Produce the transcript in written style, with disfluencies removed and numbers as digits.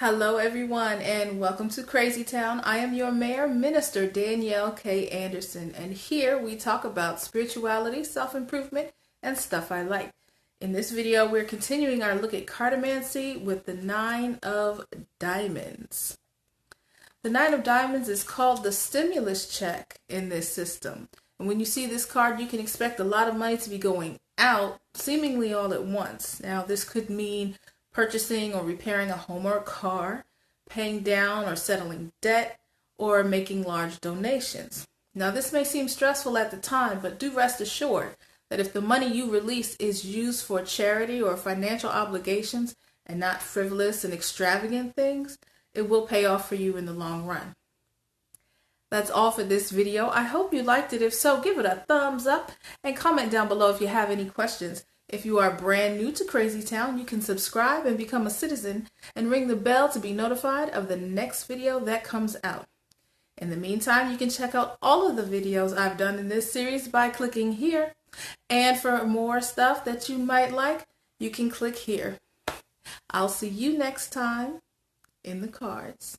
Hello everyone and welcome to Crazy Town. I am your Mayor, Minister Danielle K. Anderson, and here we talk about spirituality, self-improvement, and stuff I like. In this video, we're continuing our look at Cartomancy with the Nine of Diamonds. The Nine of Diamonds is called the stimulus check in this system. And when you see this card, you can expect a lot of money to be going out seemingly all at once. Now, this could mean purchasing or repairing a home or a car, paying down or settling debt, or making large donations. Now, this may seem stressful at the time, but do rest assured that if the money you release is used for charity or financial obligations and not frivolous and extravagant things, it will pay off for you in the long run. That's all for this video. I hope you liked it. If so, give it a thumbs up and comment down below if you have any questions. If you are brand new to Crazy Town, you can subscribe and become a citizen and ring the bell to be notified of the next video that comes out. In the meantime, you can check out all of the videos I've done in this series by clicking here. And for more stuff that you might like, you can click here. I'll see you next time in the cards.